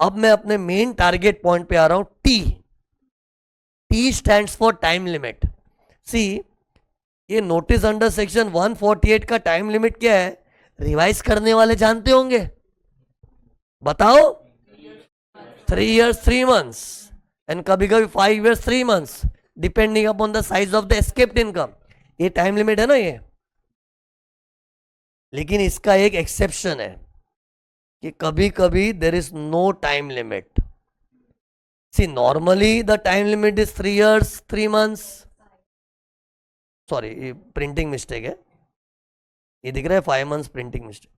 अब मैं अपने मेन टारगेट पॉइंट पे आ रहा हूं, T. T stands for time limit. See, ये नोटिस अंडर सेक्शन 148 का टाइम लिमिट क्या है? रिवाइज करने वाले जानते होंगे, बताओ। 3 years 3 months, एंड कभी कभी 5 years 3 months, depending upon the size of the escaped income. ये टाइम लिमिट है ना ये। लेकिन इसका एक एक्सेप्शन है कि कभी कभी there is no time limit. See, normally the time limit is 3 years 3 months। Sorry, ये प्रिंटिंग मिस्टेक है, ये दिख रहा है 5 months, printing mistake.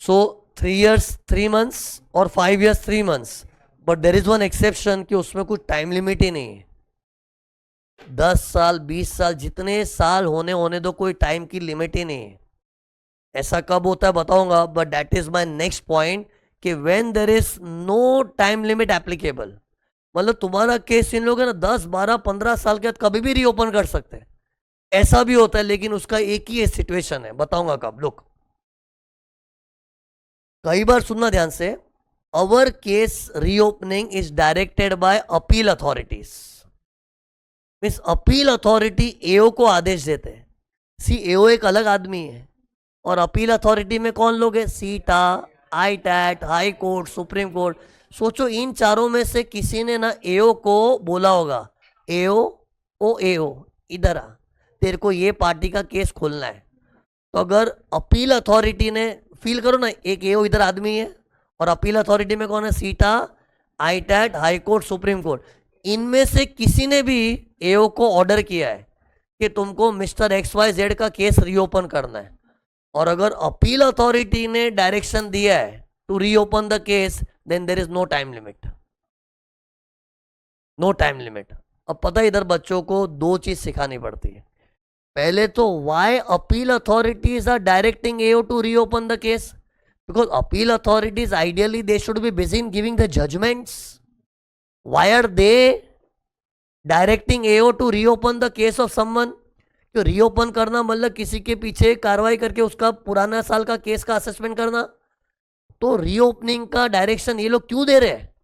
So 3 years 3 months और 5 years 3 months, but there is one exception कि उसमें कुछ टाइम लिमिट ही नहीं है। 10 साल 20 साल जितने साल होने होने दो, कोई टाइम की लिमिट ही नहीं है। ऐसा कब होता है बताऊंगा, but that is my next point कि when there is no time limit applicable. मतलब तुम्हारा केस इन लोग है ना 10 12 15 साल के बाद कभी भी रीओपन कर सकते हैं, ऐसा भी होता है। लेकिन उसका एक ही सिचुएशन है, बताऊंगा कब। लुक, कई बार सुनना ध्यान से, our case reopening is directed by appeal authorities. Means appeal authority AO को आदेश देते हैं। सी, एओ एक अलग आदमी है, और अपील अथॉरिटी में कौन लोग है? सीटा, ITAT, high court, supreme court. सोचो इन चारों में से किसी ने ना एओ को बोला होगा, एओ, ओ एओ इधर आ, तेरे को ये पार्टी का केस खोलना है। तो अगर अपील अथॉरिटी ने, फील करो ना, एक एओ इधर आदमी है, और अपील अथॉरिटी में कौन है? सीटा, ITAT, high court, supreme court. इनमें से किसी ने भी एओ को ऑर्डर किया है कि तुमको मिस्टर XYZ का केस रीओपन करना है, और अगर अपील अथॉरिटी ने डायरेक्शन दिया है to reopen the case, then there is no time limit. No time limit. अब पता है, इधर बच्चों को दो चीज सिखानी पड़ती है। पहले तो why appeal authorities are directing AO to reopen the case, because appeal authorities ideally they should be busy in giving the judgements. Why are they directing AO to reopen the case of someone? तो reopen करना मतलब किसी के पीछे कार्रवाई करके उसका पुराना साल का केस का असेसमेंट करना। तो रीओपनिंग का डायरेक्शन ये लोग क्यों दे रहे हैं?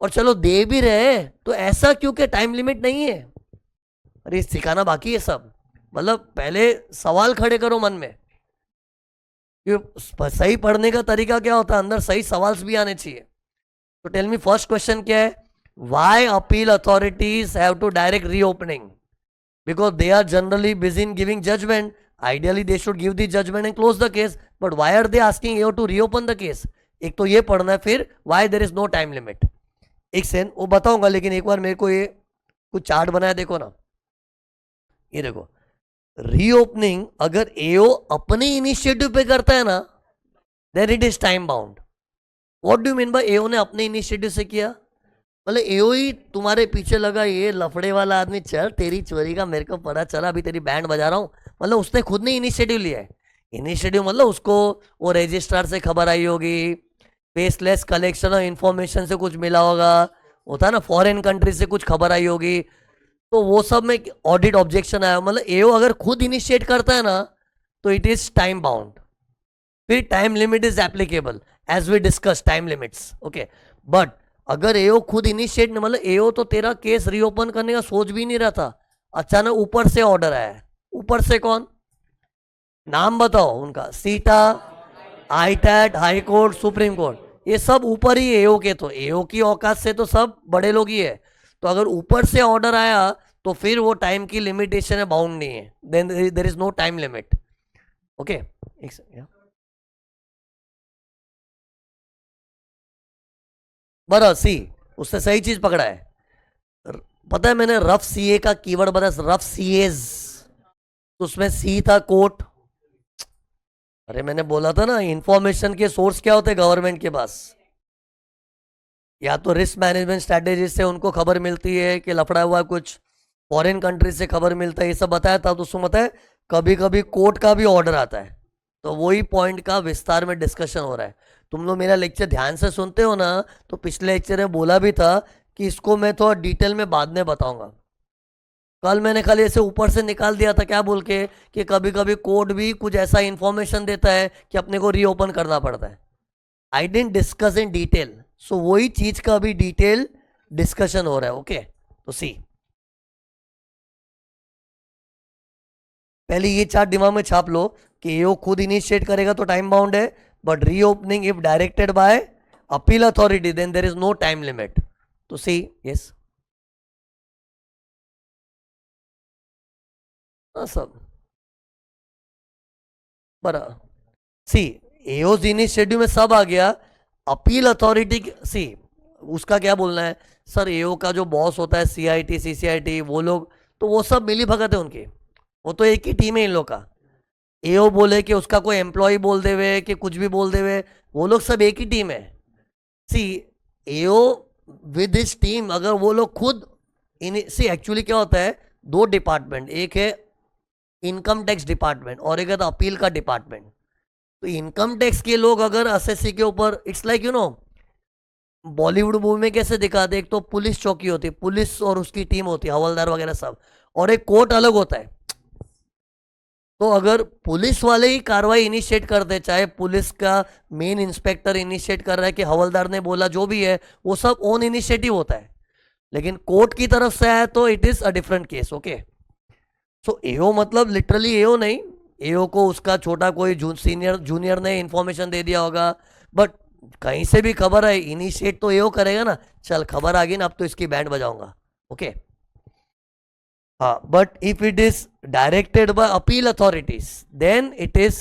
और चलो दे भी रहे हैं तो ऐसा क्यों कि टाइम लिमिट नहीं है? अरे सिखाना बाकी है सब। मतलब पहले सवाल खड़े करो मन में कि सही पढ़ने का तरीका क्या होता है, अंदर सही सवाल भी आने चाहिए। तो टेल मी, फर्स्ट क्वेश्चन क्या है? Why appeal authorities have to direct reopening? Because they are generally busy in giving judgment. Ideally they should give the judgment and close the case, but why are they asking you to reopen the case? एक तो ये पढ़ना है, फिर why there is no time limit। एक सेन वो बताऊंगा, लेकिन एक बार मेरे को ये कुछ चार्ट बनाया देखो ना, ये देखो। रीओपनिंग अगर एओ अपने इनिशिएटिव पे करता है ना, then it is time bound. What do mean by AO ने अपने इनिशिएटिव से किया? मतलब एओ ही तुम्हारे पीछे लगा, ये लफड़े वाला आदमी, चल तेरी चोरी का मेरे को पता चला, अभी तेरी बैंड बजा रहा हूँ। मतलब उसने खुद ने इनिशिएटिव लिया है। इनिशिएटिव मतलब उसको वो रजिस्ट्रार से खबर आई होगी, फेसलेस कलेक्शन ऑफ इंफॉर्मेशन से कुछ मिला होगा, होता है ना, फॉरेन कंट्री से कुछ खबर आई होगी, तो वो सब में ऑडिट ऑब्जेक्शन आया। मतलब एओ अगर खुद इनिशिएट करता है ना, तो इट इज टाइम बाउंड। फिर time limit is applicable as we discuss time limits, okay. But अगर एओ खुद इनिशिएट, मतलब एओ तो तेरा केस रीओपन करने का सोच भी नहीं रहा था, अचानक ऊपर से ऑर्डर आया है। ऊपर से कौन? नाम बताओ उनका। सीटा, ITAT, high court, supreme court, ये सब ऊपर ही एओ के। तो एओ की औकात से तो सब बड़े लोग ही है। तो अगर ऊपर से ऑर्डर आया तो फिर वो टाइम की लिमिटेशन है, बाउंड नहीं है, then there is no time limit, okay. बराबर, सी, उसने सही चीज पकड़ा है। पता है मैंने रफ सीए का कीवर्ड बताया, रफ सीएज, तो उसमें सी था कोर्ट। अरे मैंने बोला था ना, इंफॉर्मेशन के सोर्स क्या होते हैं गवर्नमेंट के पास? या तो रिस्क मैनेजमेंट स्ट्रेटेजी से उनको खबर मिलती है कि लफड़ा हुआ कुछ, फॉरेन कंट्री से खबर मिलता है, ये सब बताया था। तो उसमें बताया कभी कभी कोर्ट का भी ऑर्डर आता है। तो वही पॉइंट का विस्तार में डिस्कशन हो रहा है। तुम लोग मेरा लेक्चर ध्यान से सुनते हो ना, तो पिछले लेक्चर में बोला भी था कि इसको मैं थोड़ा डिटेल में बाद में बताऊंगा। कल मैंने खाली ऐसे ऊपर से निकाल दिया था क्या बोल के कि कभी कभी कोड भी कुछ ऐसा इंफॉर्मेशन देता है कि अपने को रीओपन करना पड़ता है। आई डेंट डिस्कस इन डिटेल, सो वही चीज का अभी डिटेल डिस्कशन हो रहा है। ओके, तो सी पहले ये चार्ट दिमाग में छाप लो कि एओ खुद इनिशिएट करेगा तो टाइम बाउंड है, but reopening if directed by appeal authority then there is no time limit. तो सी यस सब बरा सी एओज इनिशिएटिव में सब आ गया। अपील अथॉरिटी सी उसका क्या बोलना है सर, एओ का जो बॉस होता है सीआईटी सीसीआईटी वो लोग तो वो सब मिली भगत है उनकी, वो तो एक ही टीम है इन लोग का। एओ बोले कि उसका कोई एम्प्लॉय बोल देवे कि कुछ भी बोल देवे, वो लोग सब एक ही टीम है। सी एओ विद हिज टीम अगर वो लोग खुद सी एक्चुअली क्या होता है, दो डिपार्टमेंट, एक है इनकम टैक्स डिपार्टमेंट और एक है अपील का डिपार्टमेंट। तो इनकम टैक्स के लोग अगर एसएससी के ऊपर it's like you know Bollywood movie में कैसे दिखाते, एक तो पुलिस चौकी होती है, पुलिस और उसकी टीम होती है हवलदार वगैरह सब, और एक कोर्ट अलग होता है। तो अगर पुलिस वाले ही कार्रवाई इनिशिएट कर दे, चाहे पुलिस का मेन इंस्पेक्टर इनिशिएट कर रहा है कि हवलदार ने बोला जो भी है, वो सब ओन इनिशिएटिव होता है। लेकिन कोर्ट की तरफ से आया तो it is a different case. Okay, so AO मतलब लिटरली एओ नहीं, एओ को उसका छोटा कोई सीनियर जूनियर ने इंफॉर्मेशन दे दिया होगा, बट कहीं से भी खबर है इनिशिएट तो एओ करेगा ना। चल खबर आ गई ना, अब तो इसकी बैंड बजाऊंगा। ओके हाँ, but if it is directed by appeal authorities then it is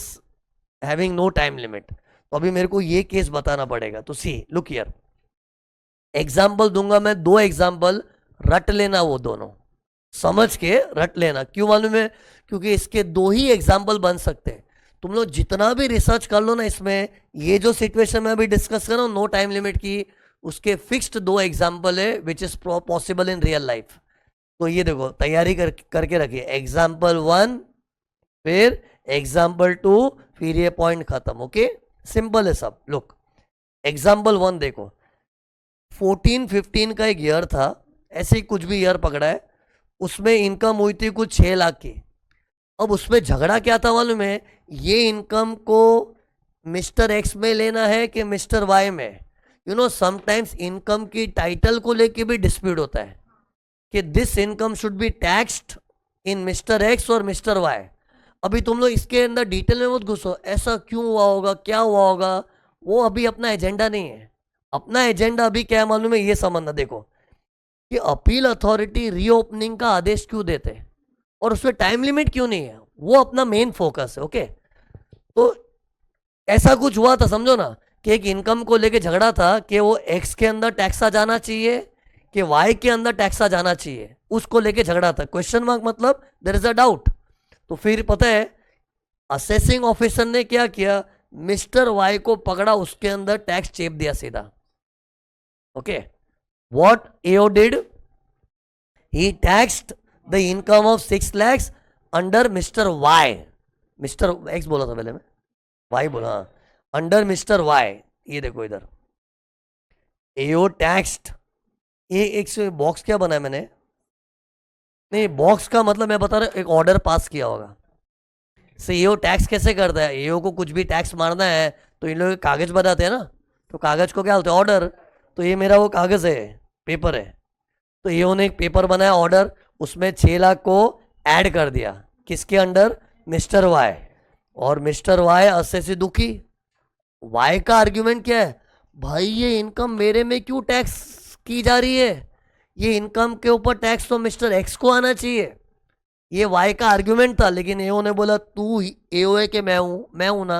having no time limit. तो अभी मेरे को ये केस बताना पड़ेगा। तो सी लुक हियर, एग्जाम्पल दूंगा मैं, दो एग्जाम्पल रट लेना, वो दोनों समझ के रट लेना। क्यों मालूम है, क्योंकि इसके दो ही एग्जाम्पल बन सकते हैं। तुम लोग जितना भी रिसर्च कर लो ना इसमें, ये जो सिचुएशन में अभी डिस्कस कर रहा हूँ नो टाइम लिमिट की, उसके फिक्स्ड दो एग्जाम्पल है which is possible in real life. तो ये देखो तैयारी करके रखिए, एग्जाम्पल 1 फिर एग्जाम्पल 2 फिर ये पॉइंट खत्म। ओके सिंपल है सब। लुक एग्जाम्पल 1 देखो, 14-15 का एक ईयर था, ऐसे ही कुछ भी ईयर पकड़ा है, उसमें इनकम हुई थी कुछ 6 लाख की। अब उसमें झगड़ा क्या था मालूम है, ये इनकम को मिस्टर एक्स में लेना है कि मिस्टर वाई में। यू नो समटाइम्स इनकम की टाइटल को लेके भी डिस्प्यूट होता है कि this income should be taxed in mister x और मिस्टर वाई। अभी तुम लोग इसके अंदर डिटेल में मत घुसो, ऐसा क्यों हुआ होगा क्या हुआ होगा, वो अभी अपना एजेंडा नहीं है। अपना एजेंडा अभी क्या है मालूम है, ये समझना। देखो कि अपील अथॉरिटी रीओपनिंग का आदेश क्यों देते हैं और उसमें टाइम लिमिट क्यों नहीं है, वो अपना मेन फोकस है। ओके तो ऐसा कुछ हुआ था समझो ना, कि एक इनकम को लेके झगड़ा था कि वो एक्स के अंदर टैक्स आ जाना चाहिए कि वाई के अंदर टैक्स आ जाना चाहिए, उसको लेके झगड़ा था। क्वेश्चन मार्क मतलब देयर इज अ डाउट। तो फिर पता है असेसिंग ऑफिसर ने क्या किया, मिस्टर वाई को पकड़ा, उसके अंदर टैक्स चेप दिया सीधा। Okay what AO did, he taxed the income of 6 lakhs under Mr. Y, Mr. X बोला था पहले मैं, Y बोला, अंडर मिस्टर Y। ये देखो इधर AO taxed, ये एक से बॉक्स क्या बना है मैंने, नहीं बॉक्स का मतलब मैं बता रहा एक ऑर्डर पास किया होगा। से AO टैक्स कैसे करता है, AO को कुछ भी टैक्स मारना है तो इन लोग कागज बनाते हैं ना, तो कागज को क्या बोलते हैं, ऑर्डर। तो ये मेरा वो कागज है, पेपर है, तो ये उन्होंने एक पेपर बनाया ऑर्डर, उसमें 6 लाख को ऐड कर दिया किसके अंडर, मिस्टर वाई। और मिस्टर वाई अस्से से दुखी। वाई का आर्ग्यूमेंट क्या है, भाई ये इनकम मेरे में क्यों टैक्स की जा रही है, ये इनकम के ऊपर टैक्स तो मिस्टर एक्स को आना चाहिए। ये वाई का आर्ग्यूमेंट था, लेकिन एओ ने बोला तू एओ है कि मैं हूं ना,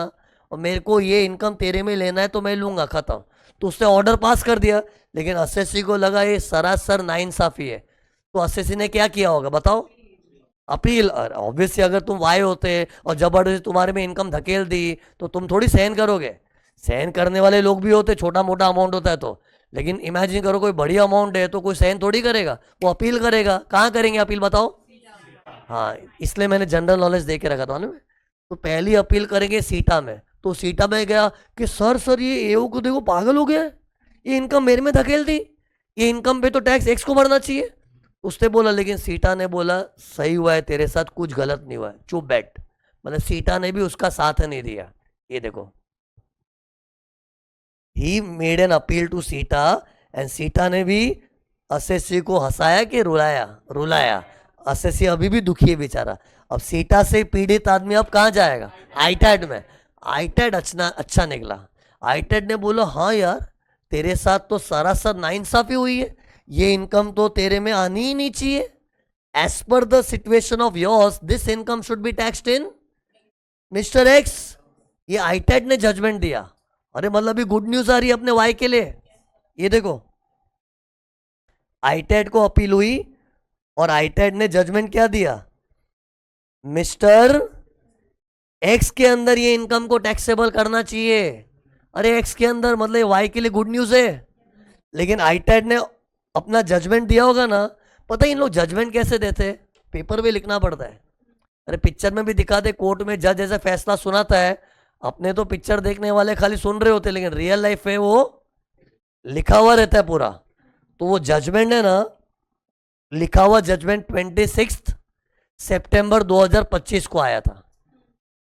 और मेरे को ये इनकम तेरे में लेना है तो मैं लूंगा, खत्म। तो उसने ऑर्डर पास कर दिया, लेकिन एसएससी को लगा ये सरासर नाइंसाफी है, तो एसएससी ने क्या किया होगा बताओ, अपील। ऑब्वियसली अगर तुम वाई होते और जबरदस्ती तुम्हारे में इनकम धकेल दी तो तुम थोड़ी सहन करोगे, सहन करने वाले लोग भी होते, छोटा मोटा अमाउंट होता है तो, लेकिन इमेजिन करो कोई बड़ी अमाउंट है तो कोई सहन थोड़ी करेगा, वो अपील करेगा। कहाँ करेंगे अपील बताओ, हाँ इसलिए मैंने जनरल नॉलेज दे के रखा था ना। तो पहली अपील करेंगे सीटा में, तो सीटा में गया कि सर ये एओ को देखो पागल हो गया, ये इनकम मेरे में धकेल दी, ये इनकम पे तो टैक्स एक्स को भरना चाहिए। उसने बोला, लेकिन सीटा ने बोला सही हुआ है तेरे साथ, कुछ गलत नहीं हुआ है, चुप बैठ। मतलब सीटा ने भी उसका साथ नहीं दिया। ये देखो, he made an appeal to CITA and CITA ने भी एसएससी को हंसाया कि रुलाया, रुलाया। एसएससी अभी भी दुखी है बेचारा। अब सीटा से पीड़ित आदमी अब कहाँ जाएगा? आईटैड में। आईटैड अच्छा निकला। आईटैड ने बोला हाँ यार, तेरे साथ तो सरासर नाइंसाफी हुई है, ये इनकम तो तेरे में आनी ही नहीं चाहिए। As per the situation of yours this income should be taxed in mister X. ये आईटैड ने जजमेंट दिया। अरे मतलब अभी गुड न्यूज आ रही है अपने वाई के लिए। ये देखो, आईटैड को अपील हुई और आईटैड ने जजमेंट क्या दिया? मिस्टर एक्स के अंदर ये इनकम को टैक्सेबल करना चाहिए। अरे एक्स के अंदर मतलब वाई के लिए गुड न्यूज है। लेकिन आईटैड ने अपना जजमेंट दिया होगा ना। पता है इन लोग जजमेंट कैसे देते? पेपर पे लिखना पड़ता है। अरे पिक्चर में भी दिखाते, कोर्ट में जज ऐसा फैसला सुनाता है। अपने तो पिक्चर देखने वाले खाली सुन रहे होते, लेकिन रियल लाइफ में वो लिखा हुआ रहता है पूरा। तो वो जजमेंट है ना, लिखा हुआ जजमेंट 26 सितंबर 2025 को आया था।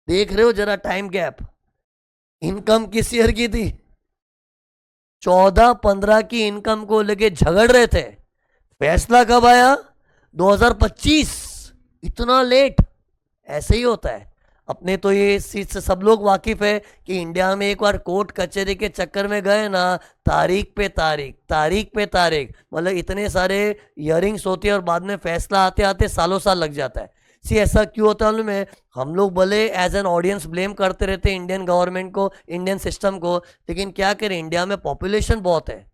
देख रहे हो जरा टाइम गैप? इनकम किस ईयर की थी? 14-15 की इनकम को लेके झगड़ रहे थे। फैसला कब आया? 2025। इतना लेट? ऐसे ही होता है। अपने तो ये इस चीज से सब लोग वाकिफ है कि इंडिया में एक बार कोर्ट कचहरी के चक्कर में गए ना, तारीख पे तारीख, तारीख पे तारीख, मतलब इतने सारे हियरिंग्स होती है और बाद में फैसला आते आते सालों साल लग जाता है। सी ऐसा क्यों होता है मालूम है? हम लोग भले एज एन ऑडियंस ब्लेम करते रहते हैं इंडियन गवर्नमेंट को, इंडियन सिस्टम को, लेकिन क्या करें, इंडिया में पॉपुलेशन बहुत है।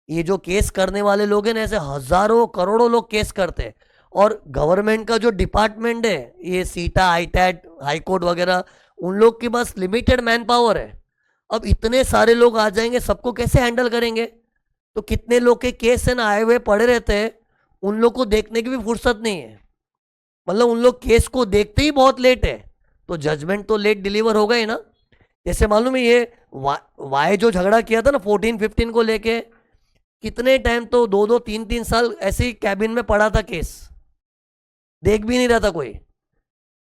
ये जो केस करने वाले लोग हैं ना, ऐसे हजारों करोड़ों लोग केस करते हैं। और गवर्नमेंट का जो डिपार्टमेंट है, ये सीटा, आईटैट, हाईकोर्ट वगैरह, उन लोग के पास लिमिटेड मैन पावर है। अब इतने सारे लोग आ जाएंगे, सबको कैसे हैंडल करेंगे? तो कितने लोग के केस है ना आए हुए पड़े रहते हैं, उन लोग को देखने की भी फुर्सत नहीं है। मतलब उन लोग केस को देखते ही बहुत लेट है, तो जजमेंट तो लेट डिलीवर होगा ही ना। जैसे मालूम है ये वाई जो झगड़ा किया था ना 14-15 को लेके, कितने टाइम तो 2-2, 3-3 साल ऐसे ही कैबिन में पड़ा था केस, देख भी नहीं रहा था कोई।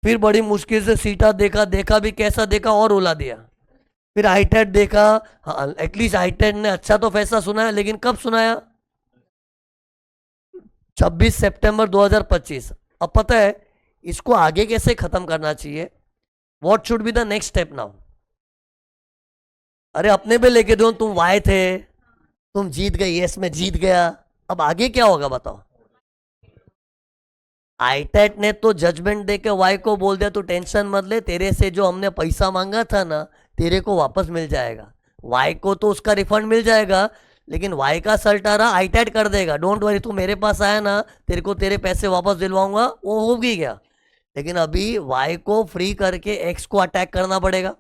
फिर बड़ी मुश्किल से सीटा देखा, देखा भी कैसा देखा, और रुला दिया। फिर आईटैट देखा, हाँ एटलीस्ट आईटैट ने अच्छा तो फैसला सुनाया, लेकिन कब सुनाया? 26 सितंबर 2025। अब पता है इसको आगे कैसे खत्म करना चाहिए? What should be the next step now? अरे अपने पे लेके दो, तुम वाई थे, तुम जीत गए, यस मैं जीत गया, अब आगे क्या होगा बताओ? आईटैट ने तो जजमेंट देके वाई को बोल दिया तू टेंशन मत ले, तेरे से जो हमने पैसा मांगा था ना, तेरे को वापस मिल जाएगा। वाई को तो उसका रिफंड मिल जाएगा, लेकिन वाई का सल्टारा आईटैट कर देगा, डोंट वरी, तू मेरे पास आया ना, तेरे को तेरे पैसे वापस दिलवाऊंगा, वो हो भी गया। लेकिन अभी वाई को फ्री करके एक्स को अटैक करना पड़ेगा।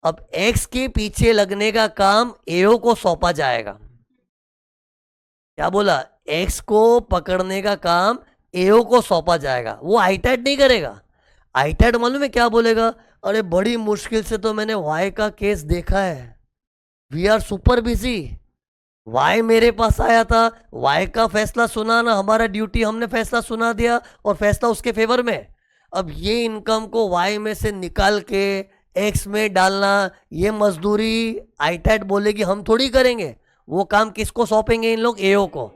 अब एक्स के पीछे लगने का काम एओ को सौंपा जाएगा। क्या बोला? एक्स को पकड़ने का काम एओ को सौंपा जाएगा, वो आईटैट नहीं करेगा। आईटैट मालूम है क्या बोलेगा? अरे बड़ी मुश्किल से तो मैंने वाई का केस देखा है, we are super busy, why मेरे पास आया था, वाई का फैसला सुनाना हमारा ड्यूटी, हमने फैसला सुना दिया और फैसला उसके फेवर में। अब ये इनकम को वाई में से निकाल के एक्स में डालना, ये मजदूरी आईटैट बोलेगी हम थोड़ी करेंगे। वो काम किसको सौंपेंगे इन लोग? एओ को।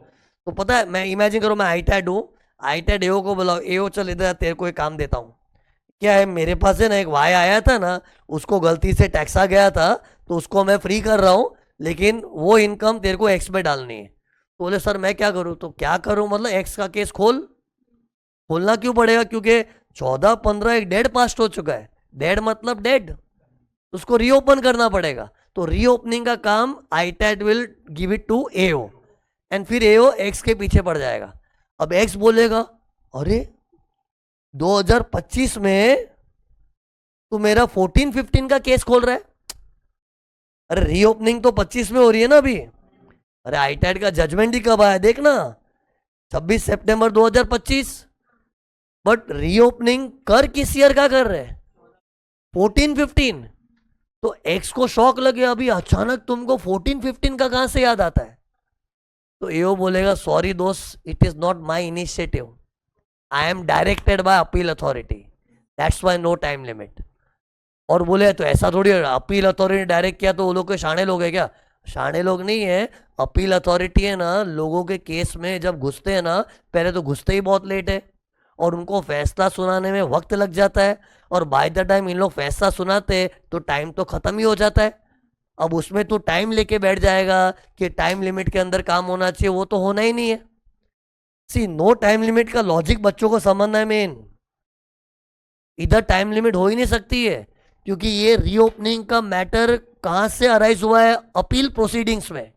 तो पता है, मैं इमेजिन करो मैं आईटैट हूँ, आईटैट एओ को बुलाओ, एओ चल इधर तेरे को एक काम देता हूँ। क्या है, मेरे पास है ना एक वाई आया था ना, उसको गलती से टैक्स आ गया था, तो उसको मैं फ्री कर रहा हूँ, लेकिन वो इनकम तेरे को एक्स में डालनी है। तो बोले सर मैं क्या करूँ? तो क्या करूँ मतलब, एक्स का केस खोलना क्यों पड़ेगा? क्योंकि 14-15 एक डेड पास्ट हो चुका है। डेड मतलब डेड, उसको रीओपन करना पड़ेगा। तो रीओपनिंग का काम ITAT will give it to AO, and फिर एओ एक्स के पीछे पड़ जाएगा। अब एक्स बोलेगा अरे 2025 में तू मेरा 14-15 का केस खोल रहा है। अरे रीओपनिंग तो 25 में हो रही है ना अभी। अरे आईटैट का जजमेंट ही कब आया देखना, 26 सितंबर 2025। बट रीओपनिंग कर किस ईयर का कर रहे हैं? 14-15। तो एक्स को शॉक लगे, अभी अचानक तुमको 14-15 का कहां से याद आता है? तो एओ बोलेगा सॉरी दोस्त, it is not my initiative, I am directed by appeal authority, that's why no time limit. और बोले तो ऐसा थोड़ी अपील अथॉरिटी डायरेक्ट किया तो वो लोग के शाणे लोग है क्या? शाणे लोग नहीं है। अपील अथॉरिटी है ना, लोगों के केस में जब घुसते हैं ना, पहले तो घुसते ही बहुत लेट है और उनको फैसला सुनाने में वक्त लग जाता है, और बाय द टाइम इन लोग फैसला सुनाते तो टाइम तो खत्म ही हो जाता है। अब उसमें तो टाइम लेके बैठ जाएगा कि टाइम लिमिट के अंदर काम होना चाहिए, वो तो होना ही नहीं है। सी नो टाइम लिमिट का लॉजिक बच्चों को समझना है मेन। इधर टाइम लिमिट हो ही नहीं सकती है, क्योंकि ये रीओपनिंग का मैटर कहां से अराइज हुआ है? अपील प्रोसीडिंग्स में।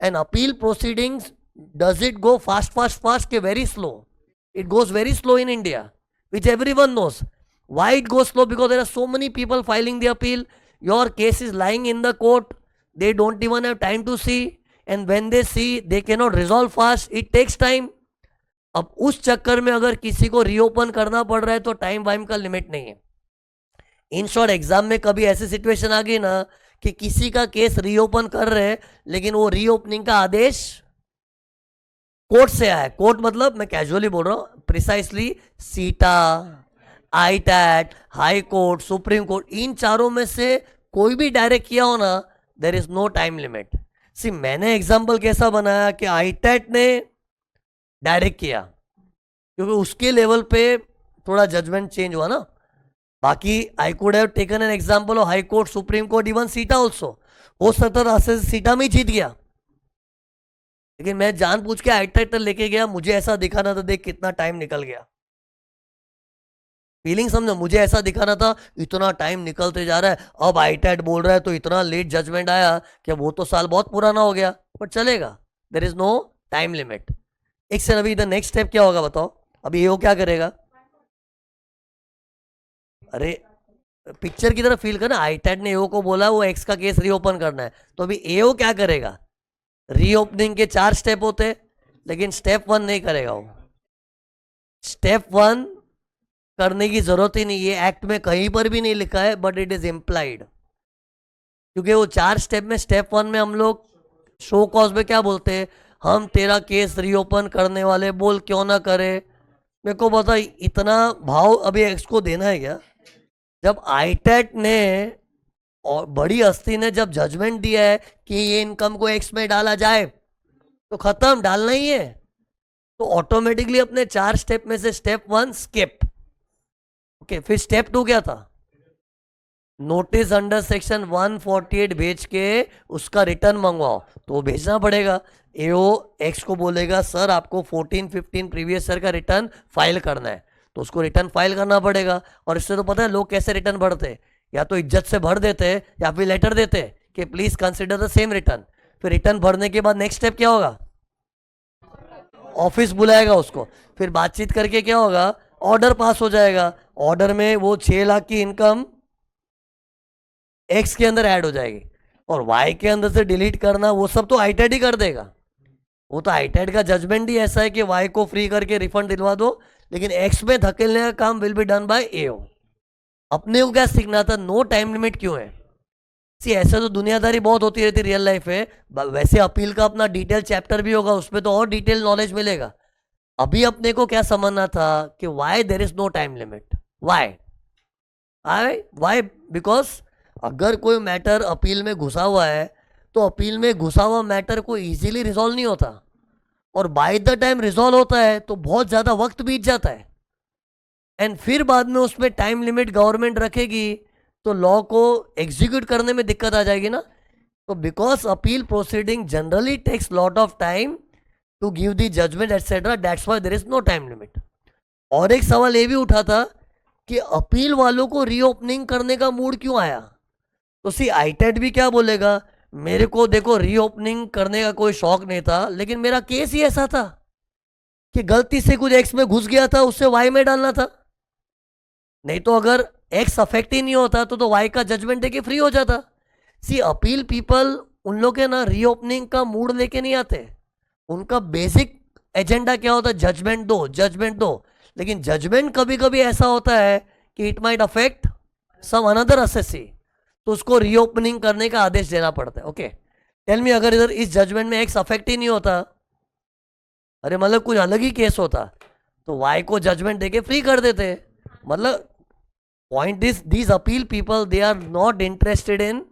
And appeal proceedings does it go fast fast fast के very slow? It goes very slow in India, which everyone knows. Why it goes slow? Because there are so many people filing the appeal, your case is lying in the court, they don't even have time to see, and when they see they cannot resolve fast, it takes time. अब उस चक्कर में अगर किसी को reopen करना पड़ रहा है तो टाइम वाइम का लिमिट नहीं है। इन शॉर्ट एग्जाम में कभी ऐसी सिचुएशन आ गई ना कि किसी का केस रीओपन कर रहे हैं, लेकिन वो रीओपनिंग का आदेश कोर्ट से आया है। कोर्ट मतलब मैं कैजुअली बोल रहा हूं, precisely CITA, ITAT, high court, supreme court, इन चारों में से कोई भी डायरेक्ट किया हो ना, there is no time limit. See मैंने एग्जाम्पल कैसा बनाया कि आईटैट ने डायरेक्ट किया, क्योंकि उसके लेवल पे थोड़ा जजमेंट चेंज हुआ ना। बाकी I could have taken an example of high court, supreme court, even सीटा ऑल्सो। हो सकता था सीटा में ही जीत गया, लेकिन मैं जानबूझ के आईटैट लेके गया, मुझे ऐसा दिखाना था, देख कितना टाइम निकल गया। फीलिंग समझो, मुझे ऐसा दिखाना था इतना टाइम निकलते जा रहा है, अब आईटैट बोल रहा है तो इतना लेट जजमेंट आया कि वो तो साल बहुत पुराना हो गया, पर चलेगा, there is no time limit. एक से अभी द नेक्स्ट स्टेप क्या होगा बताओ? अभी एओ क्या करेगा? अरे पिक्चर की तरह फील करना, आईटैट ने एओ को बोला वो एक्स का केस रीओपन करना है, तो अभी एओ क्या करेगा? रीओपनिंग के 4 स्टेप होते, लेकिन स्टेप 1 नहीं करेगा वो। स्टेप 1 करने की जरूरत ही नहीं, ये एक्ट में कहीं पर भी नहीं लिखा है, बट इट इज इम्प्लाइड। क्योंकि वो 4 स्टेप में, स्टेप 1 में हम लोग शो कॉज में क्या बोलते हैं? हम तेरा केस रीओपन करने वाले, बोल क्यों ना करे। मेरे को बता, इतना भाव अभी एक्स को देना है क्या? जब आईटैट ने और बड़ी हस्ती ने जब जजमेंट दिया है कि ये इनकम को एक्स में डाला जाए, तो खत्म, डालना ही है। तो ऑटोमेटिकली अपने 4 स्टेप में से स्टेप 1 स्किप। ओके, फिर स्टेप 2 क्या था? नोटिस अंडर सेक्शन 148 भेज के उसका रिटर्न मंगवाओ, तो वो भेजना पड़ेगा। एओ एक्स को बोलेगा सर आपको 14-15 प्रीवियस ईयर का रिटर्न फाइल करना है, तो उसको रिटर्न फाइल करना पड़ेगा। और इससे तो पता है लोग कैसे रिटर्न भरते, या तो इज्जत से भर देते या फिर लेटर देते कि please consider the same return. फिर रिटर्न भरने के बाद नेक्स्ट स्टेप क्या होगा? ऑफिस बुलाएगा उसको, फिर बातचीत करके क्या होगा? ऑर्डर पास हो जाएगा। ऑर्डर में वो 6 लाख की इनकम एक्स के अंदर ऐड हो जाएगी, और वाई के अंदर से डिलीट करना वो सब तो आईटैट ही कर देगा। वो तो आईटैट का जजमेंट ही ऐसा है कि वाई को फ्री करके रिफंड दिलवा दो, लेकिन एक्स में धकेलने का काम will be done by AO. अपने को क्या सीखना था? नो टाइम लिमिट क्यों है? सी ऐसे तो दुनियादारी बहुत होती रहती रियल लाइफ है, वैसे अपील का अपना डिटेल चैप्टर भी होगा, उसमें तो और डिटेल नॉलेज मिलेगा। अभी अपने को क्या समझना था कि why there is no time limit. Why why? Because अगर कोई मैटर अपील में घुसा हुआ है, तो अपील में घुसा हुआ मैटर को इजीली रिजॉल्व नहीं होता, और बाय द टाइम रिजॉल्व होता है तो बहुत ज़्यादा वक्त बीत जाता है, एंड फिर बाद में उसमें टाइम लिमिट गवर्नमेंट रखेगी तो लॉ को एग्जीक्यूट करने में दिक्कत आ जाएगी ना। तो because appeal proceeding generally takes lot of time to give the judgement etcetera, that's why there is no time limit. और एक सवाल ये भी उठा था कि अपील वालों को रीओपनिंग करने का मूड क्यों आया? तो सी आईटैट भी क्या बोलेगा? मेरे को देखो रीओपनिंग करने का कोई शौक नहीं था, लेकिन मेरा केस ही ऐसा था कि गलती से कुछ एक्स में घुस गया था, उससे वाई में डालना था। नहीं तो अगर एक्स अफेक्ट ही नहीं होता तो वाई का जजमेंट देके फ्री हो जाता। सी अपील पीपल उन लोग के ना रीओपनिंग का मूड लेके नहीं आते, उनका बेसिक एजेंडा क्या होता है? जजमेंट दो, जजमेंट दो। लेकिन जजमेंट कभी कभी ऐसा होता है कि it might affect some another assessee, तो उसको रीओपनिंग करने का आदेश देना पड़ता है। ओके, टेल मी, अगर इधर इस जजमेंट में एक्स अफेक्ट ही नहीं होता अरे मतलब कुछ अलग ही केस होता तो वाई को जजमेंट देके फ्री कर देते। मतलब point is these appeal people they are not interested in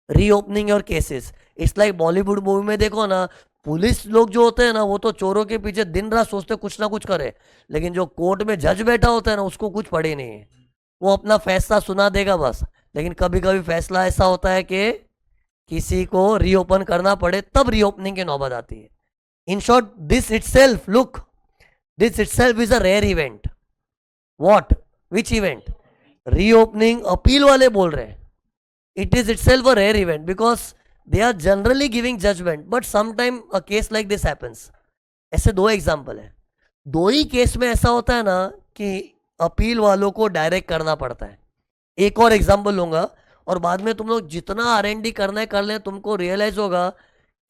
reopening your cases. It's like Bollywood movie में देखो ना, पुलिस लोग जो होते हैं ना वो तो चोरों के पीछे दिन रात सोचते कुछ ना कुछ करे, लेकिन जो कोर्ट में जज बैठा होता है ना उसको कुछ पड़े नहीं है, वो अपना फैसला सुना देगा बस। लेकिन कभी कभी फैसला ऐसा होता है कि किसी को रीओपन करना पड़े, तब रीओपनिंग की नौबत आती है। In short this itself, look, this itself is a rare event. What, which event? Reopening appeal वाले बोल रहे हैं it is itself a rare event because they are generally giving judgment, but sometime a case like this happens. ऐसे दो example है, दो ही case में ऐसा होता है ना कि अपील वालों को डायरेक्ट करना पड़ता है। एक और एग्जाम्पल लूंगा और बाद में तुम लोग जितना R&D करना है कर लें, तुमको रियलाइज होगा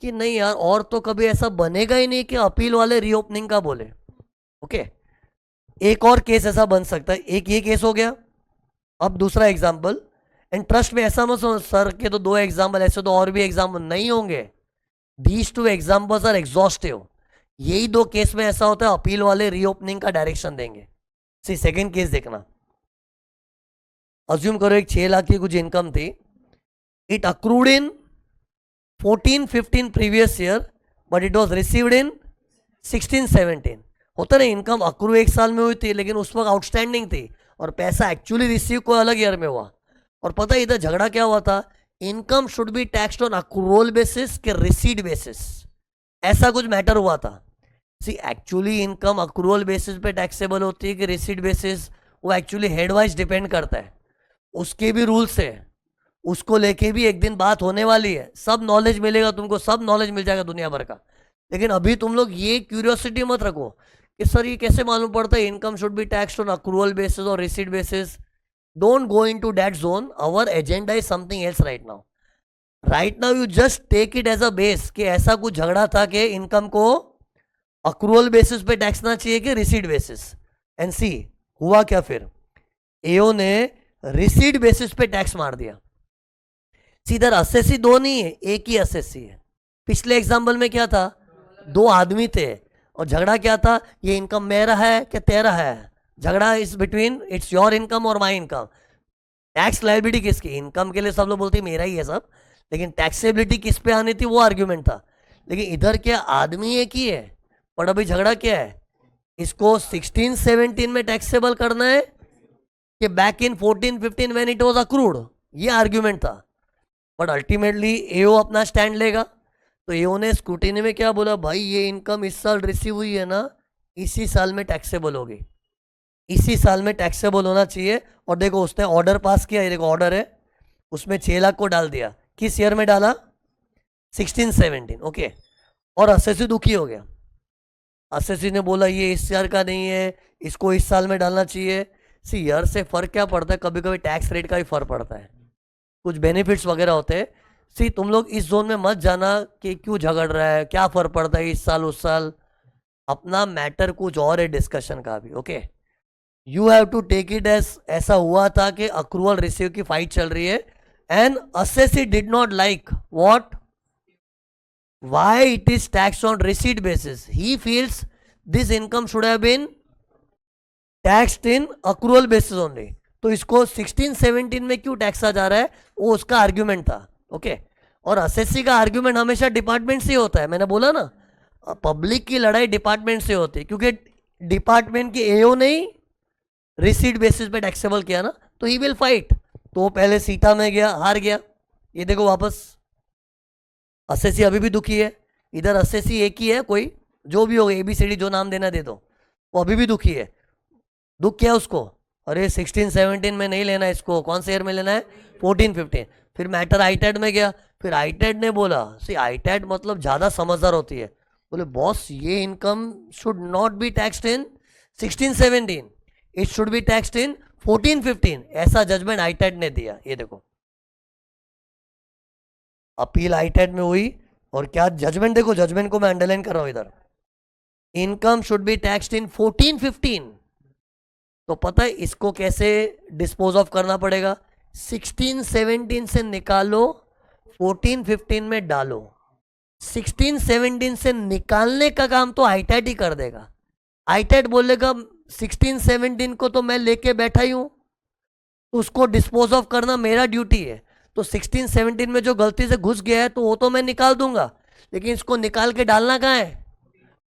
कि नहीं यार, और तो कभी ऐसा बनेगा ही नहीं कि अपील वाले रीओपनिंग का बोले। ओके, एक और केस ऐसा बन सकता है। एक ये केस हो गया, अब दूसरा एग्जाम्पल। एंड ट्रस्ट में ऐसा मत समझ सर के तो दो एग्जाम्पल, ऐसे तो और भी एग्जाम्पल नहीं होंगे। These two examples are exhaustive. यही दो केस में ऐसा होता है अपील वाले रीओपनिंग का डायरेक्शन देंगे। सी सेकंड केस देखना, अज्यूम करो एक 6 लाख की कुछ इनकम थी, it accrued in 14-15 previous year but it was received in 16-17। होता ना, इनकम अक्रू एक साल में हुई थी लेकिन उस वक्त आउटस्टैंडिंग थी और पैसा एक्चुअली रिसीव कोई अलग ईयर में हुआ। और पता है इधर झगड़ा क्या हुआ था, income should be taxed on accrual basis के रिसीट बेसिस, ऐसा कुछ मैटर हुआ था। सी एक्चुअली इनकम अक्रूवल बेसिस पे टैक्सेबल होती है कि रिसीट बेसिस, वो एक्चुअली हेड वाइज डिपेंड करता है, उसके भी रूल्स है, उसको लेके भी एक दिन बात होने वाली है। सब नॉलेज मिलेगा तुमको, सब नॉलेज मिल जाएगा दुनिया भर का। लेकिन अभी तुम लोग ये क्यूरियोसिटी मत रखो कि सर ये कैसे मालूम पड़ता है income should be taxed on accrual basis और receipt basis. Don't go into that zone. Our agenda is something else right now. Right now you just take it as a base कि ऐसा कुछ झगड़ा था कि इनकम को accrual basis पे tax ना चाहिए कि रिसीट बेसिस। एंड सी हुआ क्या फिर, एओ ने रिसीट बेसिस पे टैक्स मार दिया। सीधर असेसी दो नहीं है, एक ही असेसी है। पिछले एग्जाम्पल में क्या था, दो आदमी थे और झगड़ा क्या था, ये इनकम मेरा है कि तेरा है। झगड़ा is between its your income और माई इनकम। टैक्स लायबिलिटी किसकी, इनकम के लिए सब लोग बोलते हैं मेरा ही है सब, लेकिन टैक्सेबिलिटी किस पे आनी थी वो आर्ग्यूमेंट था। लेकिन इधर क्या आदमी एक ही है, पर अभी झगड़ा क्या है, इसको 16-17 में टैक्सेबल करना है कि back in 14-15 when it was accrued, ये आर्ग्यूमेंट था। बट अल्टीमेटली एओ अपना स्टैंड लेगा। तो एओ ने स्क्रूटिनी में क्या बोला, भाई ये इनकम इस साल रिसीव हुई है ना, इसी साल में टैक्सेबल होगी, इसी साल में टैक्सेबल होना चाहिए। और देखो उसने ऑर्डर पास किया, ये देखो ऑर्डर है, उसमें 6 लाख को डाल दिया। किस ईयर में डाला, 16-17। ओके, और असेसी दुखी हो गया। असेसी ने बोला ये इस ईयर का नहीं है, इसको इस साल में डालना चाहिए। सी ईयर से फर्क क्या पड़ता है, कभी कभी टैक्स रेट का भी फर्क पड़ता है, कुछ बेनिफिट्स वगैरह होते हैं। सी तुम लोग इस जोन में मत जाना कि क्यों झगड़ रहा है, क्या फर्क पड़ता है इस साल उस साल, अपना मैटर कुछ और है डिस्कशन का भी। Okay, you have to take it as ऐसा हुआ था कि अक्रूवल रिसीव की फाइट चल रही है and assessee did not like what, why it is taxed on receipt basis. He feels this income should have been taxed in accrual basis only. तो इसको 16-17 में क्यों टैक्सा जा रहा है, वो उसका आर्ग्यूमेंट था। ओके, और असेसी का आर्ग्यूमेंट हमेशा डिपार्टमेंट से होता है। मैंने बोला ना, पब्लिक की लड़ाई डिपार्टमेंट से होती है, क्योंकि डिपार्टमेंट की एओ नहीं रिसीट बेसिस पे टैक्सेबल किया ना, तो ही विल फाइट। तो वो पहले सीटा में गया, हार गया। ये देखो वापस असेसी अभी भी दुखी है। इधर असेसी एक ही है, कोई जो भी हो, ABCD जो नाम देना दे दो, वो अभी भी दुखी है। दुख क्या उसको, अरे 16-17 में नहीं लेना, इसको कौन से ईयर में लेना है, 14-15। फिर मैटर आईटैड में गया, फिर आईटैड ने बोला, सी आईटैड मतलब ज़्यादा समझदार होती है, बोले बॉस ये income should not be taxed in 16-17, it should be taxed इन 14-15। ऐसा जजमेंट आईटैड ने दिया। ये देखो अपील आईटैड में हुई और क्या जजमेंट, देखो जजमेंट को मैं अंडरलाइन कर रहा हूं इधर, इनकम शुड बी टैक्स्ड इन 14-15। तो पता है इसको कैसे डिस्पोज ऑफ करना पड़ेगा, 16-17 से निकालो, 14-15 में डालो। 16-17 से निकालने का काम तो आईटैट ही कर देगा। आईटैट बोलेगा 16-17 को तो मैं लेके बैठा ही हूं, उसको डिस्पोज ऑफ करना मेरा ड्यूटी है। तो 16-17 में जो गलती से घुस गया है तो वो तो मैं निकाल दूंगा, लेकिन इसको निकाल के डालना कहाँ है?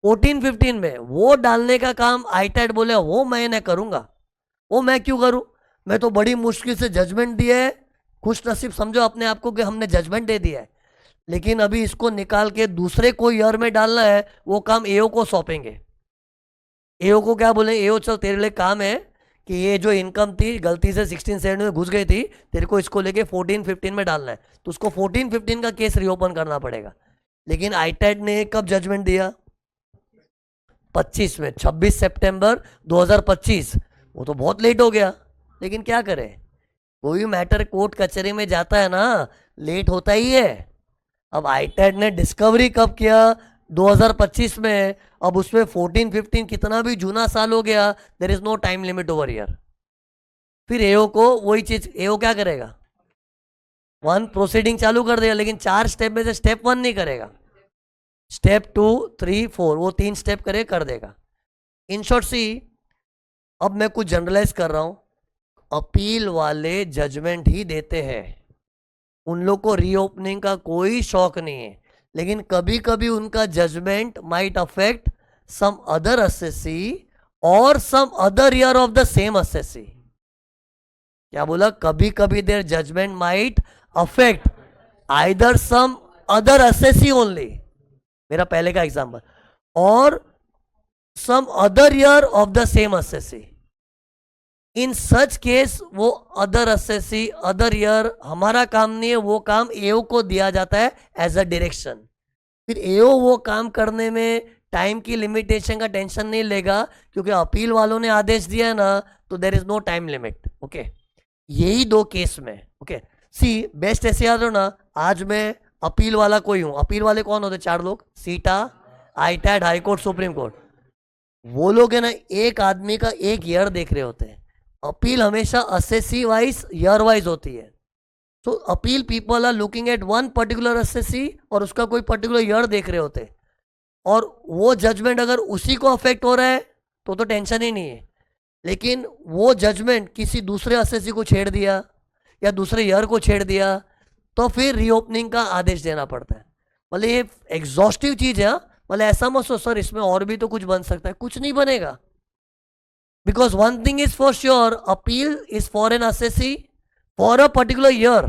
14-15 में। वो डालने का काम आईटैट बोले वो मैं न करूंगा। वो मैं क्यों करूं? मैं तो बड़ी मुश्किल से जजमेंट दिया है, खुश नसीब समझो अपने आप को कि हमने जजमेंट दे दिया है, लेकिन अभी इसको निकाल के दूसरे कोई ईयर में डालना है, वो काम एओ को सौंपेंगे। एओ को क्या बोले, एओ चल तेरे लिए काम है कि ये जो इनकम थी गलती से 16-17 में घुस गई थी, तेरे को इसको लेके 14-15 में डालना है, तो उसको 14-15 का केस रीओपन करना पड़ेगा। लेकिन आईटैट ने कब जजमेंट दिया? 25 में, 26 सितंबर 2025। वो तो बहुत लेट हो गया, लेकिन क्या करे, कोई मैटर कोर्ट कचहरी में जाता है ना, लेट होता ही है। अब आईटैट ने डिस्कवरी कब किया? 2025 में। अब उसमें 14-15 कितना भी जूना साल हो गया, there is no time limit over year. फिर एओ को वही चीज, एओ क्या करेगा? 1 प्रोसीडिंग चालू कर देगा, लेकिन 4 स्टेप में से स्टेप 1 नहीं करेगा, स्टेप 2, 3, 4, वो 3 स्टेप करे कर देगा। इन शॉर्ट सी, अब मैं कुछ जनरलाइज कर रहा हूं, अपील वाले जजमेंट ही देते हैं, उन लोग को रीओपनिंग का कोई शौक नहीं है, लेकिन कभी कभी उनका judgement might affect some other assessee और some other year of the same assessee. क्या बोला? कभी कभी their judgement might affect either some other assessee only, मेरा पहले का एग्जांपल, और some other year of the same assessee. In such case वो अदर असेसी, अदर ईयर हमारा काम नहीं है, वो काम एओ को दिया जाता है एज अ डायरेक्शन। फिर एओ वो काम करने में टाइम की लिमिटेशन का टेंशन नहीं लेगा, क्योंकि अपील वालों ने आदेश दिया है ना, तो there is no time limit. Okay, यही 2 केस में। ओके सी, बेस्ट ऐसे याद हो ना, आज मैं अपील वाला कोई हूं। अपील वाले कौन होते? 4 लोग, सीटा, ITAT, high court, supreme court. वो लोग है ना, एक आदमी का एक ईयर देख रहे होते हैं। अपील हमेशा असेसी वाइज, ईयर वाइज होती है। तो appeal people are looking at one particular assessee और उसका कोई पर्टिकुलर ईयर देख रहे होते, और वो जजमेंट अगर उसी को अफेक्ट हो रहा है तो टेंशन ही नहीं है। लेकिन वो जजमेंट किसी दूसरे असेसी को छेड़ दिया या दूसरे ईयर को छेड़ दिया, तो फिर रीओपनिंग का आदेश देना पड़ता है। मतलब ये एग्जॉस्टिव चीज है, मतलब ऐसा मत सोच सर इसमें और भी तो कुछ बन सकता है, कुछ नहीं बनेगा। Because one thing is for sure, appeal is for an assessee for a particular year,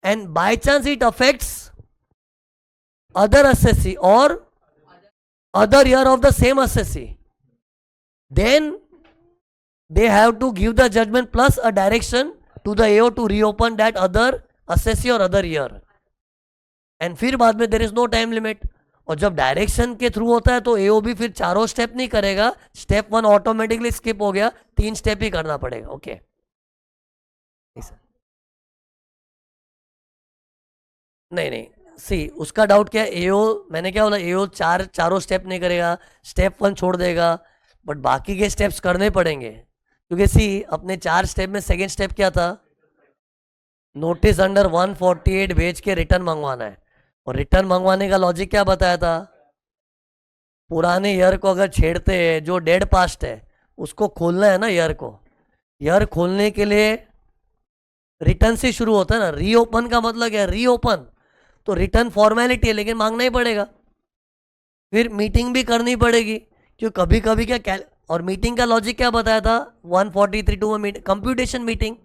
and by chance it affects other assessee or other year of the same assessee, then they have to give the judgment plus a direction to the AO to reopen that other assessee or other year, and फिर बाद में there is no time limit। और जब direction के through होता है तो एओ भी फिर 4 स्टेप नहीं करेगा, स्टेप 1 ऑटोमेटिकली स्किप हो गया, 3 स्टेप ही करना पड़ेगा। ओके नहीं नहीं, सी उसका डाउट क्या है, एओ मैंने क्या बोला, एओ चारों स्टेप नहीं करेगा, स्टेप 1 छोड़ देगा, बट बाकी के स्टेप्स करने पड़ेंगे। क्योंकि सी अपने 4 स्टेप में सेकेंड स्टेप क्या था? नोटिस अंडर 148 भेज के रिटर्न मंगवाना है। और रिटर्न मंगवाने का लॉजिक क्या बताया था? पुराने ईयर को अगर छेड़ते हैं, जो डेड पास्ट है उसको खोलना है ना ईयर को। ईयर खोलने के लिए रिटर्न से शुरू होता है ना, रीओपन का मतलब क्या है? रीओपन तो रिटर्न फॉर्मेलिटी है, लेकिन मांगना ही पड़ेगा। फिर मीटिंग भी करनी पड़ेगी, क्यों कभी कभी क्या और मीटिंग का लॉजिक क्या बताया था? 143(2) में कंप्यूटेशन मीटिंग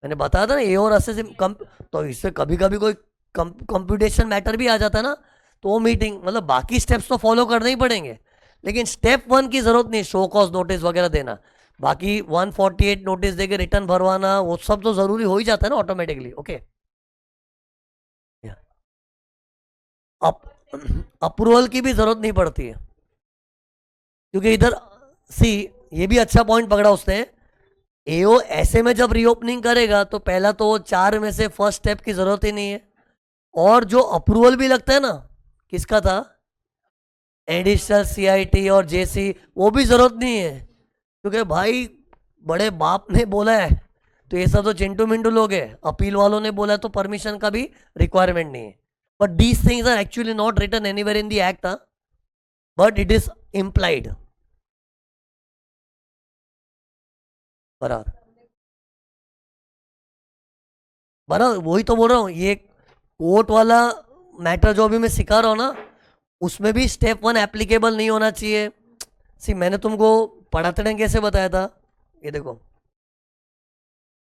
मैंने बताया था ना, ए और असेसी तो इससे कभी कभी कोई कंप्यूटेशन मैटर भी आ जाता है ना, तो वो मीटिंग, मतलब बाकी स्टेप्स तो फॉलो करने ही पड़ेंगे, लेकिन स्टेप 1 की जरूरत नहीं, शो कॉज नोटिस वगैरह देना। बाकी 148 नोटिस देके रिटर्न भरवाना, वो सब तो जरूरी हो ही जाता है ना ऑटोमेटिकली। ओके, अप्रूवल की भी जरूरत नहीं पड़ती है, क्योंकि इधर सी ये भी अच्छा पॉइंट पकड़ा उसने। एओ ऐसे में जब रीओपनिंग करेगा तो पहला तो 4 में से फर्स्ट स्टेप की जरूरत ही नहीं है, और जो अप्रूवल भी लगता है ना, किसका था? एडिशनल सीआईटी और जेसी, वो भी जरूरत नहीं है, क्योंकि भाई बड़े बाप ने बोला है तो ये सब तो चिंटू मिंटू लोग हैं, अपील वालों ने बोला है तो परमिशन का भी रिक्वायरमेंट नहीं है। but these things are actually not written anywhere in the act, but it is implied. बराबर बराबर, वही तो बोल रहा हूँ, ये कोर्ट वाला मैटर जो अभी मैं सिखा रहा हूँ ना, उसमें भी स्टेप 1 एप्लीकेबल नहीं होना चाहिए। सी मैंने तुमको पढ़ाते टाइम कैसे बताया था, ये देखो,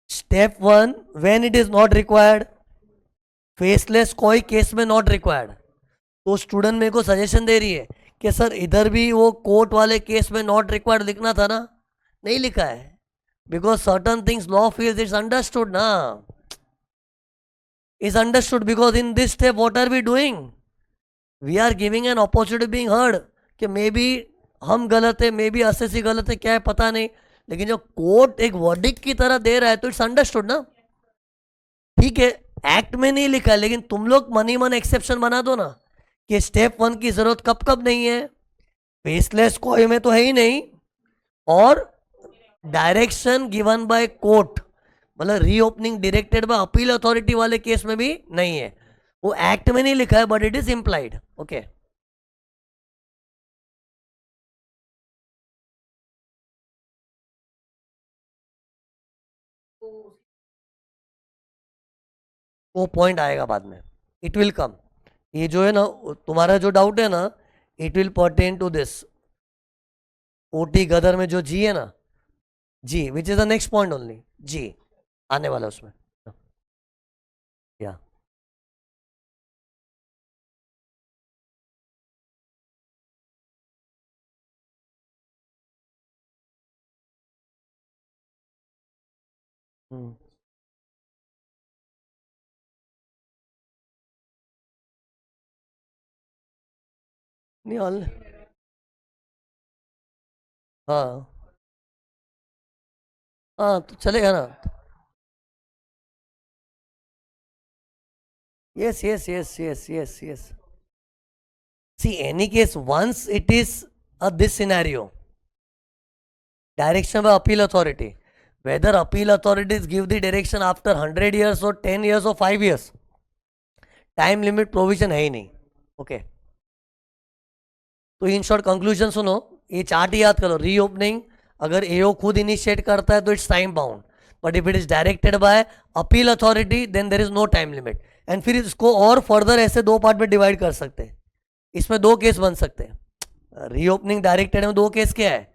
step 1 when it is not required, faceless कोई केस में नॉट रिक्वायर्ड। तो स्टूडेंट मेरे को सजेशन दे रही है कि सर इधर भी वो कोर्ट वाले केस में नॉट रिक्वायर्ड लिखना था ना, नहीं लिखा है, because certain things law feels it's understood ना, is understood, because in this step what are we doing, we are giving an opportunity being heard कि मे बी हम गलत है, मे बी असेसी गलत है, क्या है पता नहीं, लेकिन जो कोर्ट एक वर्डिक्ट की तरह दे रहा है तो इट्स अंडरस्टूड ना। ठीक है, एक्ट में नहीं लिखा है, लेकिन तुम लोग मनी मन एक्सेप्शन बना दो ना कि स्टेप 1 की जरूरत कब कब नहीं है, फेसलेस कोई में तो है ही नहीं, और डायरेक्शन गिवन बाय कोर्ट, मतलब reopening directed by appeal authority वाले केस में भी नहीं है। वो एक्ट में नहीं लिखा है, but it is implied. Okay, वो पॉइंट आएगा बाद में, इट विल कम। ये जो है ना, तुम्हारा जो डाउट है ना, it will pertain to this ओटी गदर में जो जी है ना, G which is the next point only, G आने वाला उसमें, या नहीं ऑल, हाँ हाँ तो चलेगा ना। Yes, yes, yes, yes, yes, yes. See, any case, once it is this scenario, direction by appeal authority, whether appeal authorities give the direction after 100 years or 10 years or 5 years, time limit provision है ही नहीं। Okay, तो in short conclusion सुनो, ये chart याद करो, reopening अगर AO खुद initiate करता है तो it's time bound, but if it is directed by appeal authority then there is no time limit. And फिर इसको और फर्दर ऐसे दो पार्ट में डिवाइड कर सकते हैं, इसमें दो केस बन सकते हैं। रीओपनिंग डायरेक्टेड में दो केस क्या है,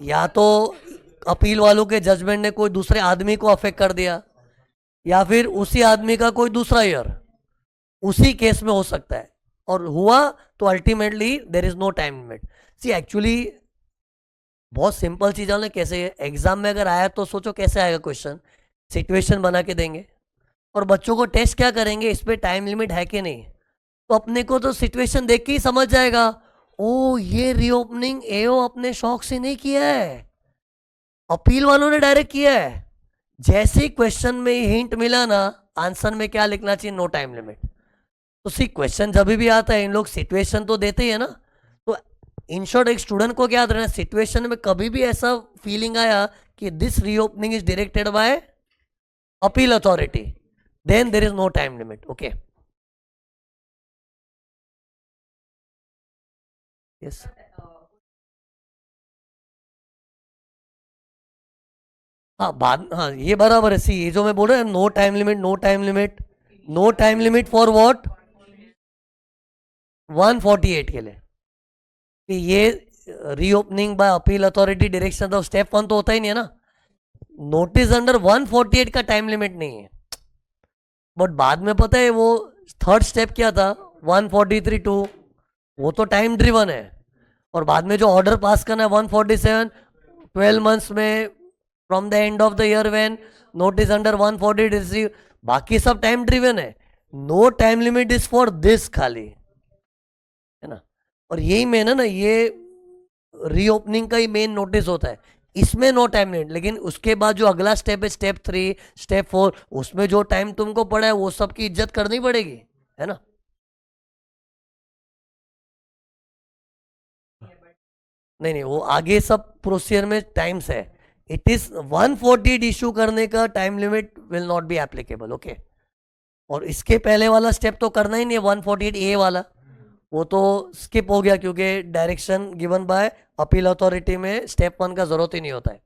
या तो अपील वालों के जजमेंट ने कोई दूसरे आदमी को अफेक्ट कर दिया, या फिर उसी आदमी का कोई दूसरा ईयर, उसी केस में हो सकता है, और हुआ तो ultimately there is no time limit. See actually बहुत सिंपल चीज है, कैसे एग्जाम में अगर आया तो सोचो कैसे आएगा क्वेश्चन, सिचुएशन बना के देंगे और बच्चों को टेस्ट क्या करेंगे, इस पर टाइम लिमिट है कि नहीं, तो अपने को तो सिचुएशन देख के ही समझ जाएगा, ओ ये रीओपनिंग एओ अपने शौक से नहीं किया है, अपील वालों ने डायरेक्ट किया है। जैसे ही क्वेश्चन में हिंट मिला ना, आंसर में क्या लिखना चाहिए, नो टाइम लिमिट। तो सी क्वेश्चन जब भी आता है इन लोग सिचुएशन तो देते ही है ना, तो इन शॉर्ट एक स्टूडेंट को क्या रहना, सिचुएशन में कभी भी ऐसा फीलिंग आया कि this reopening is directed by appeal authority, then there is no time limit. Okay, yes, हाँ बाद, हाँ ये बराबर है। सी ये जो मैं बोल रहा हूँ, no time limit, no time limit, no time limit for what, 148 के लिए, कि ये reopening by appeal authority direction of step 1 तो होता ही नहीं है ना, नोटिस अंडर 148 का टाइम लिमिट नहीं है। बट बाद में पता है वो थर्ड स्टेप क्या था, 143(2), वो तो टाइम ड्रिवन है, और बाद में जो ऑर्डर पास करना है 147, 12 मंथ्स में from the end of the year when notice under 140 receive, बाकी सब टाइम ड्रिवन है। No time limit is for this खाली, है ना, और यही मेन है ना, ये रीओपनिंग का ही मेन नोटिस होता है, इसमें नो टाइम लिमिट। लेकिन उसके बाद जो अगला स्टेप है, स्टेप 3, स्टेप 4, उसमें जो टाइम तुमको पड़ा है वो सब की इज्जत करनी पड़ेगी, है ना। नहीं नहीं, वो आगे सब प्रोसीजर में टाइम्स है, इट इज 140 इशू करने का time limit will not be applicable. Okay, और इसके पहले वाला स्टेप तो करना ही नहीं है, 148A वाला, वो तो स्किप हो गया क्योंकि direction given by appeal authority में स्टेप 1 का जरूरत ही नहीं होता है।